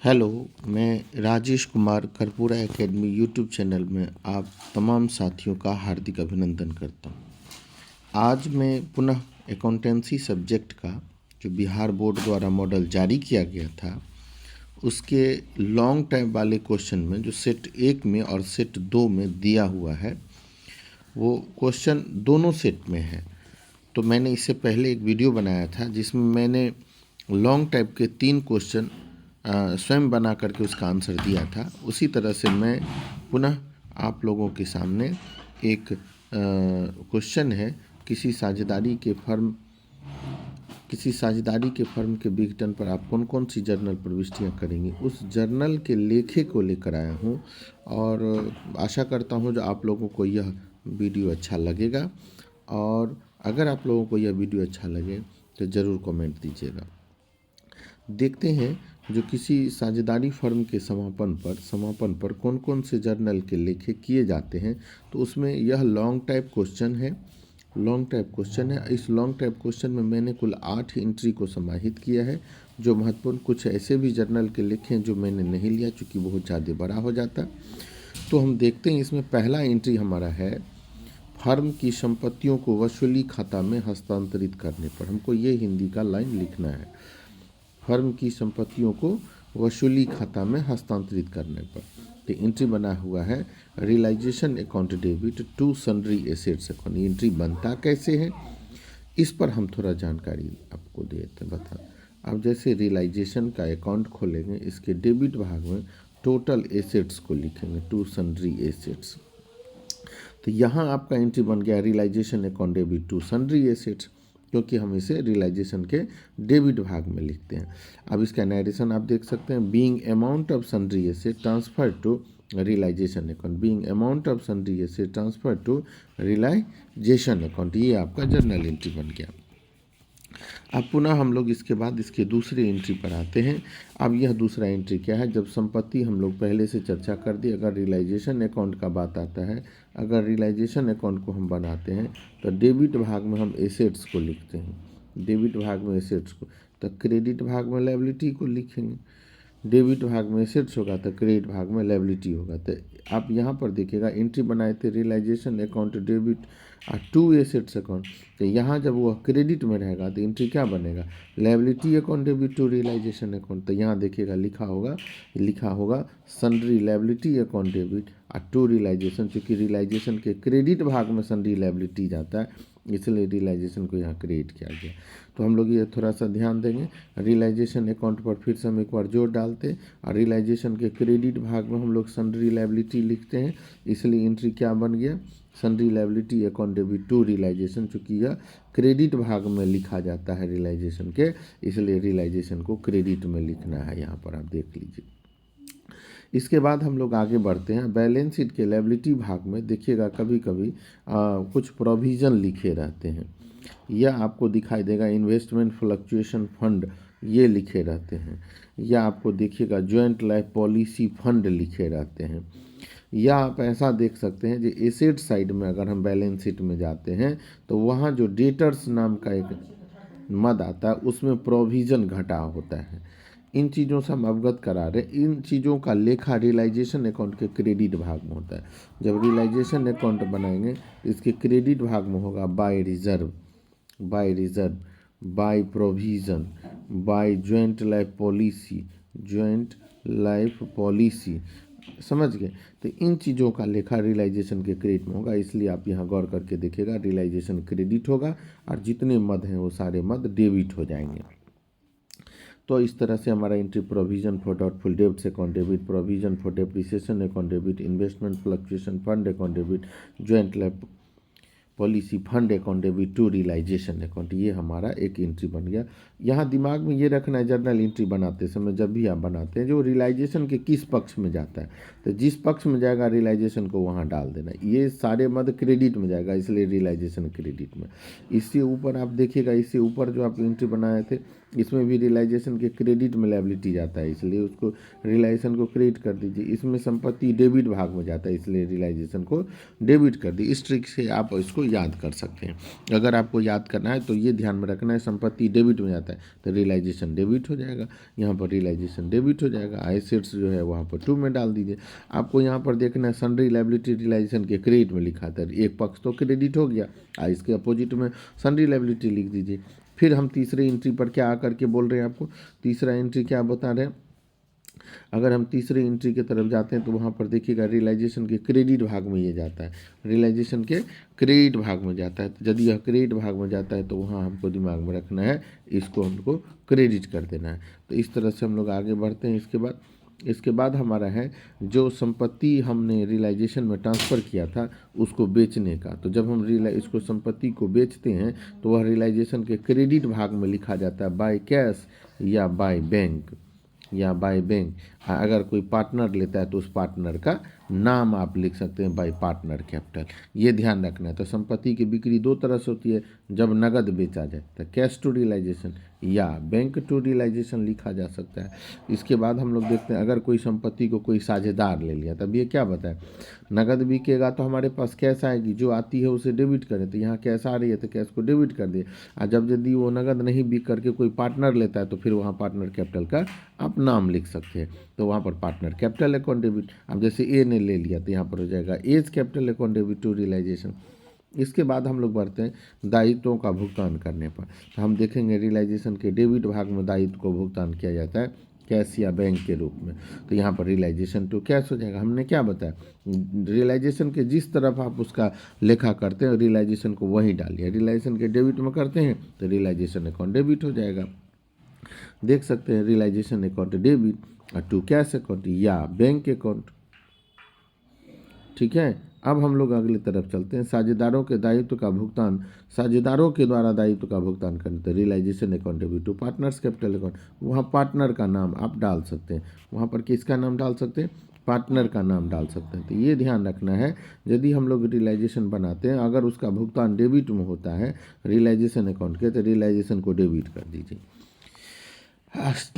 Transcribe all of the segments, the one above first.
Hello, मैं Rajesh Kumar Karpura academy YouTube channel में आप तमाम साथियों का हार्दिक अभिनंदन करता हूँ। आज मैं पुनः अकाउंटेंसी सब्जेक्ट का जो बिहार बोर्ड द्वारा मॉडल जारी किया गया था उसके लॉन्ग टाइम वाले क्वेश्चन में जो सेट 1 में और सेट 2 में दिया हुआ है वो क्वेश्चन दोनों सेट में है। तो मैंने इससे पहले एक वीडियो बनाया था जिसमें मैंने लॉन्ग टाइप के 3 क्वेश्चन स्वयं बना करके उसका आंसर दिया था। उसी तरह से मैं पुनः आप लोगों के सामने एक क्वेश्चन है किसी साझेदारी के फर्म के विघटन पर आप कौन कौन सी जर्नल प्रविष्टियां करेंगे, उस जर्नल के लेखे को लेकर आया हूं और आशा करता हूं जो आप लोगों को यह वीडियो अच्छा लगेगा। और अगर आप लोगों को यह वीडियो अच्छा लगे तो ज़रूर कमेंट दीजिएगा। देखते हैं जो किसी साझेदारी फर्म के समापन पर कौन कौन से जर्नल के लेखे किए जाते हैं। तो उसमें यह लॉन्ग टाइप क्वेश्चन है। इस लॉन्ग टाइप क्वेश्चन में मैंने कुल 8 एंट्री को समाहित किया है। जो महत्वपूर्ण कुछ ऐसे भी जर्नल के लेखे हैं जो मैंने नहीं लिया चूँकि बहुत ज़्यादा बड़ा हो जाता। तो हम देखते हैं इसमें पहला एंट्री हमारा है फर्म की संपत्तियों को वसूली खाता में हस्तांतरित करने पर। हमको ये हिंदी का लाइन लिखना है, फर्म की संपत्तियों को वसूली खाता में हस्तांतरित करने पर। तो एंट्री बना हुआ है realisation account debit to sundry assets account. Entry बनता कैसे है इस पर हम थोड़ा जानकारी आपको देते बता। अब जैसे रियलाइजेशन का अकाउंट खोलेंगे, इसके डेबिट भाग में टोटल एसेट्स को लिखेंगे टू सन्ड्री एसेट्स। तो यहाँ आपका एंट्री बन गया realisation account debit to sundry assets, क्योंकि हम इसे रियलाइजेशन के डेबिट भाग में लिखते हैं। अब इसका नरेशन आप देख सकते हैं, being amount of sundry asset transfer to realisation account, being amount of sundry asset transfer to realisation account. ये आपका जर्नल एंट्री बन गया। अब पुनः हम लोग इसके बाद इसके दूसरे एंट्री पर आते हैं। अब यह दूसरा एंट्री क्या है, जब संपत्ति हम लोग पहले से चर्चा कर दी, अगर रियलाइजेशन अकाउंट का बात आता है, अगर रियलाइजेशन अकाउंट को हम बनाते हैं तो डेबिट भाग में हम एसेट्स को लिखते हैं, डेबिट भाग में एसेट्स को, तो क्रेडिट भाग में लायबिलिटी को लिखेंगे। डेबिट भाग में एसेट्स होगा तो क्रेडिट भाग में लायबिलिटी होगा। तो आप यहाँ पर देखिएगा एंट्री बनाए थे realisation account debit to assets account. तो यहाँ जब वह क्रेडिट में रहेगा तो एंट्री क्या बनेगा, liability account debit to realisation account. तो यहाँ देखिएगा लिखा होगा sundry liability account debit to realisation. चूँकि रियलाइजेशन के क्रेडिट भाग में सन्ड्री लायबिलिटी जाता है इसलिए रियलाइजेशन को यहाँ क्रिएट किया गया। तो हम लोग ये थोड़ा सा ध्यान देंगे, रियलाइजेशन अकाउंट पर फिर से हम एक बार जोर डालते हैं और रियलाइजेशन के क्रेडिट भाग में हम लोग सन्ड्री लायबिलिटी लिखते हैं, इसलिए एंट्री क्या बन गया, sundry liability account debit to realisation. चूँकि यह क्रेडिट भाग में लिखा जाता है रियलाइजेशन के, इसलिए रियलाइजेशन को क्रेडिट में लिखना है। यहाँ पर आप देख लीजिए। इसके बाद हम लोग आगे बढ़ते हैं बैलेंस शीट के लायबिलिटी भाग में। देखिएगा कभी कभी कुछ प्रोविज़न लिखे रहते हैं, यह आपको दिखाई देगा इन्वेस्टमेंट फ्लक्चुएशन फंड ये लिखे रहते हैं, या आपको देखिएगा जॉइंट लाइफ पॉलिसी फंड लिखे रहते हैं, या आप ऐसा देख सकते हैं जो एसेट साइड में अगर हम बैलेंस शीट में जाते हैं तो वहाँ जो डेटर्स नाम का एक मद आता है उसमें प्रोविज़न घटा होता है। इन चीज़ों से हम अवगत करा रहे हैं। इन चीज़ों का लेखा रियलाइजेशन अकाउंट के क्रेडिट भाग में होता है। जब रियलाइजेशन अकाउंट बनाएंगे तो इसके क्रेडिट भाग में होगा by reserve, by provision, by joint life policy, समझ गए। तो इन चीज़ों का लेखा रियलाइजेशन के क्रेडिट में होगा, इसलिए आप यहाँ गौर करके देखिएगा रियलाइजेशन क्रेडिट होगा और जितने मद हैं वो सारे मद डेबिट हो जाएंगे। तो इस तरह से हमारा entry provision for doubtful debts account debit, provision for depreciation account debit, investment fluctuation fund account debit, joint life policy fund account debit to realisation account, ये हमारा एक एंट्री बन गया। यहाँ दिमाग में ये रखना है जर्नल एंट्री बनाते समय जब भी आप बनाते हैं जो रियलाइजेशन के किस पक्ष में जाता है, तो जिस पक्ष में जाएगा रियलाइजेशन को वहाँ डाल देना। ये सारे मद क्रेडिट में जाएगा इसलिए रियलाइजेशन क्रेडिट में। इससे ऊपर आप देखिएगा, इससे ऊपर जो आप एंट्री बनाए थे इसमें भी रियलाइजेशन के क्रेडिट में लायबिलिटी जाता है, इसलिए उसको रियलाइजेशन को क्रेडिट कर दीजिए। इसमें संपत्ति डेबिट भाग में जाता है, इसलिए रियलाइजेशन को डेबिट कर दी। इस ट्रिक से आप इसको याद कर सकते हैं। अगर आपको याद करना है तो ये ध्यान में रखना है, संपत्ति डेबिट में जाता है तो रियलाइजेशन डेबिट हो जाएगा, यहाँ पर रियलाइजेशन डेबिट हो जाएगा। एसेट्स जो है वहाँ पर 2 में डाल दीजिए। आपको यहाँ पर देखना है सन्ड्री लायबिलिटी रियलाइजेशन के क्रेडिट में लिखा था, एक पक्ष तो क्रेडिट हो गया, इसके अपोजिट में सन्ड्री लायबिलिटी लिख दीजिए। फिर हम तीसरे एंट्री पर क्या आकर के बोल रहे हैं आपको, तीसरा एंट्री क्या बता रहे हैं। अगर हम तीसरे एंट्री की तरफ जाते हैं तो वहाँ पर देखिएगा रियलाइजेशन के क्रेडिट भाग में ये जाता है, रियलाइजेशन के क्रेडिट भाग में जाता है। तो यदि यह क्रेडिट भाग में जाता है तो वहाँ हमको दिमाग में रखना है, इसको हमको क्रेडिट कर देना है। तो इस तरह से हम लोग आगे बढ़ते हैं। इसके बाद हमारा है जो संपत्ति हमने रियलाइजेशन में ट्रांसफ़र किया था उसको बेचने का। तो जब हम इसको संपत्ति को बेचते हैं तो वह रियलाइजेशन के क्रेडिट भाग में लिखा जाता है बाय कैश या बाय बैंक। अगर कोई पार्टनर लेता है तो उस पार्टनर का नाम आप लिख सकते हैं बाय पार्टनर कैपिटल, ये ध्यान रखना है। तो संपत्ति की बिक्री दो तरह से होती है, जब नगद बेचा जाए तो कैश टू रियलाइजेशन या बैंक टू रियलाइजेशन लिखा जा सकता है। इसके बाद हम लोग देखते हैं अगर कोई संपत्ति को कोई साझेदार ले लिया, तब ये क्या बताए, नगद बिकेगा तो हमारे पास कैश आएगी, जो आती है उसे डेबिट करें। तो यहाँ कैश आ रही है तो कैश को डेबिट कर दिए। और जब यदि वो नगद नहीं बिक करके कोई पार्टनर लेता है तो फिर वहाँ पार्टनर कैपिटल का आप नाम लिख सकते हैं। तो वहाँ पर पार्टनर कैपिटल अकाउंट डेबिट, अब जैसे ए ने ले लिया तो यहाँ पर हो जाएगा A's capital account debit to realisation. इसके बाद हम लोग बढ़ते हैं दायित्वों का भुगतान करने पर। तो हम देखेंगे रियलाइजेशन के डेबिट भाग में दायित्व को भुगतान किया जाता है कैश या बैंक के रूप में। तो यहाँ पर रियलाइजेशन टू कैश हो जाएगा। हमने क्या बताया, रियलाइजेशन के जिस तरफ आप उसका लेखा करते हैं रियलाइजेशन को वहीं डालिए। रियलाइजेशन के डेबिट में करते हैं तो रियलाइजेशन अकाउंट डेबिट हो जाएगा। देख सकते हैं realisation account debit to cash account या बैंक अकाउंट। ठीक है, अब हम लोग अगली तरफ चलते हैं। साझेदारों के दायित्व का भुगतान, साझेदारों के द्वारा दायित्व का भुगतान करने तो realisation account debit to partners capital account. वहाँ पार्टनर का नाम आप डाल सकते हैं, वहाँ पर किसका नाम डाल सकते हैं, पार्टनर का नाम डाल सकते हैं। तो ये ध्यान रखना है, यदि हम लोग रियलाइजेशन बनाते हैं अगर उसका भुगतान डेबिट में होता है रियलाइजेशन अकाउंट के, तो रियलाइजेशन को डेबिट कर दीजिए।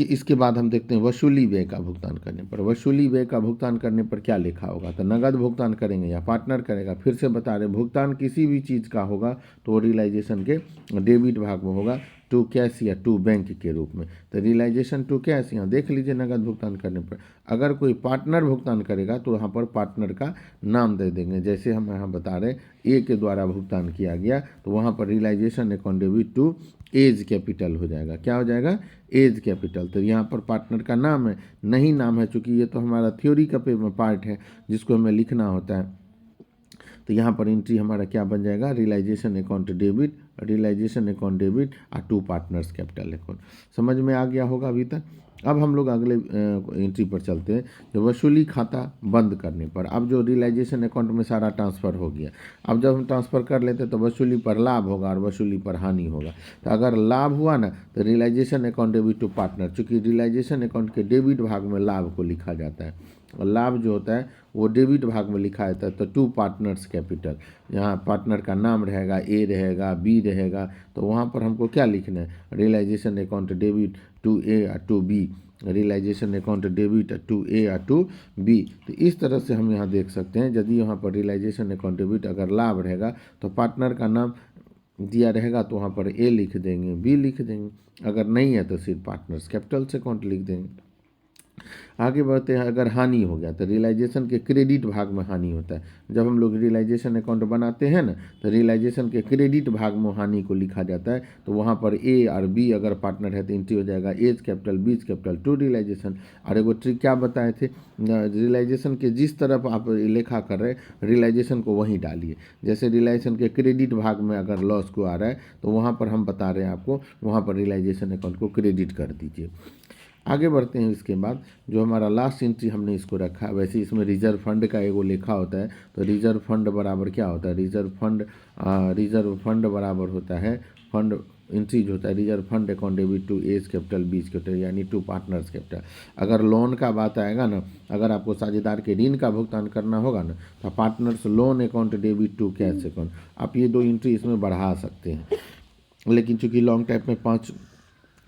इसके बाद हम देखते हैं वसूली व्यय का भुगतान करने पर। वसूली व्यय का भुगतान करने पर क्या लिखा होगा, तो नगद भुगतान करेंगे या पार्टनर करेगा। फिर से बता रहे भुगतान किसी भी चीज़ का होगा तो रियलाइजेशन के डेबिट भाग में होगा टू कैश या टू बैंक के रूप में। तो रियलाइजेशन टू कैश यहाँ देख लीजिए नगद भुगतान करने पर। अगर कोई पार्टनर भुगतान करेगा तो यहाँ पर पार्टनर का नाम दे देंगे। जैसे हम यहाँ बता रहे ए के द्वारा भुगतान किया गया तो वहाँ पर realisation account debit to A's capital हो जाएगा। क्या हो जाएगा, एज कैपिटल। तो यहाँ पर पार्टनर का नाम है, नहीं नाम है, चूँकि ये तो हमारा थ्योरी का पार्ट है जिसको हमें लिखना होता है। तो यहाँ पर एंट्री हमारा क्या बन जाएगा, realisation account debit, realisation account debit और टू पार्टनर्स कैपिटल अकाउंट। समझ में आ गया होगा अभी तक। अब हम लोग अगले एंट्री पर चलते हैं, जो वसूली खाता बंद करने पर। अब जो रियलाइजेशन अकाउंट में सारा ट्रांसफ़र हो गया, अब जब हम ट्रांसफ़र कर लेते हैं तो वसूली पर लाभ होगा और वसूली पर हानि होगा। तो अगर लाभ हुआ ना तो realisation account debit to partner, चूँकि रियलाइजेशन अकाउंट के डेबिट भाग में लाभ को लिखा जाता है और लाभ जो होता है वो डेबिट भाग में लिखा जाता है। तो टू पार्टनर्स कैपिटल, यहाँ पार्टनर का नाम रहेगा, ए रहेगा, बी रहेगा। तो वहाँ पर हमको क्या लिखना है, realisation account debit to A और to B, realisation account debit to A और टू बी। तो इस तरह से हम यहाँ देख सकते हैं, यदि यहाँ पर रियलाइजेशन अकाउंट डेबिट अगर लाभ रहेगा तो पार्टनर का नाम दिया रहेगा तो वहाँ पर ए लिख देंगे, बी लिख देंगे। अगर नहीं है तो सिर्फ पार्टनर्स कैपिटल से अकाउंट लिख देंगे। आगे बढ़ते हैं, अगर हानि हो गया तो रियलाइजेशन के क्रेडिट भाग में हानि होता है। जब हम लोग रियलाइजेशन अकाउंट बनाते हैं ना तो रियलाइजेशन के क्रेडिट भाग में हानि को लिखा जाता है। तो वहाँ पर ए और बी अगर पार्टनर है तो एंट्री हो जाएगा A's capital B's capital to realisation. और एगो ट्रिक क्या बताए थे, रियलाइजेशन के जिस तरफ आप लेखा कर रहे रियलाइजेशन को वहीं डालिए। जैसे रियलाइजेशन के क्रेडिट भाग में अगर लॉस को आ रहा है तो वहाँ पर हम बता रहे हैं आपको, वहाँ पर रियलाइजेशन अकाउंट को क्रेडिट कर दीजिए। आगे बढ़ते हैं। इसके बाद जो हमारा लास्ट एंट्री हमने इसको रखा है, वैसे इसमें रिजर्व फंड का एगो लेखा होता है। तो रिजर्व फंड बराबर क्या होता है, रिजर्व फंड बराबर होता है फंड एंट्री जो होता है reserve fund account debit to A's capital B's capital यानी टू पार्टनर्स कैपिटल। अगर लोन का बात आएगा ना, अगर आपको साझेदार के ऋण का भुगतान करना होगा ना तो partners loan account debit to cash account. आप ये दो एंट्री इसमें बढ़ा सकते हैं, लेकिन चूंकि लॉन्ग टाइप में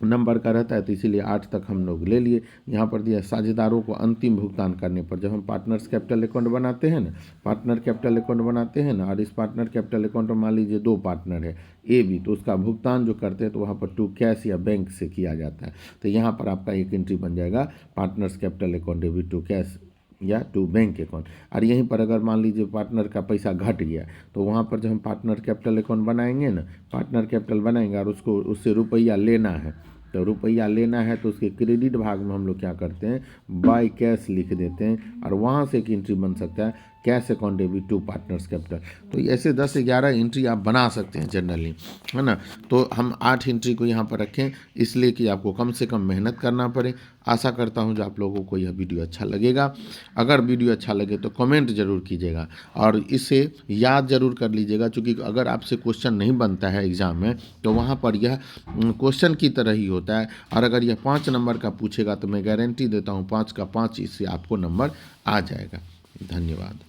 नंबर का रहता है, तो इसीलिए 8 तक हम लोग ले लिए। यहाँ पर दिया साझेदारों को अंतिम भुगतान करने पर, जब हम पार्टनर्स कैपिटल अकाउंट बनाते हैं ना, पार्टनर कैपिटल अकाउंट बनाते हैं ना, और इस पार्टनर कैपिटल अकाउंट में मान लीजिए 2 पार्टनर है ए बी, तो उसका भुगतान जो करते हैं तो वहाँ पर टू कैश या बैंक से किया जाता है। तो यहाँ पर आपका एक एंट्री बन जाएगा partners capital account debit to cash या टू बैंक अकाउंट। और यहीं पर अगर मान लीजिए पार्टनर का पैसा घट गया, तो वहाँ पर जब हम पार्टनर कैपिटल अकाउंट बनाएंगे ना, पार्टनर कैपिटल बनाएंगे और उसको उससे रुपया लेना है, तो रुपया लेना है तो उसके क्रेडिट भाग में हम लोग क्या करते हैं, बाय कैश लिख देते हैं, और वहाँ से एक एंट्री बन सकता है cash account debit to partners capital. तो ऐसे 10 से 11 एंट्री आप बना सकते हैं जनरली, है ना। तो हम 8 एंट्री को यहाँ पर रखें इसलिए कि आपको कम से कम मेहनत करना पड़े। आशा करता हूँ जो आप लोगों को यह वीडियो अच्छा लगेगा। अगर वीडियो अच्छा लगे तो कमेंट जरूर कीजिएगा और इसे याद जरूर कर लीजिएगा, क्योंकि अगर आपसे क्वेश्चन नहीं बनता है एग्ज़ाम में तो वहाँ पर यह क्वेश्चन की तरह ही होता है। और अगर यह 5 नंबर का पूछेगा तो मैं गारंटी देता हूँ 5 का 5 इससे आपको नंबर आ जाएगा। धन्यवाद।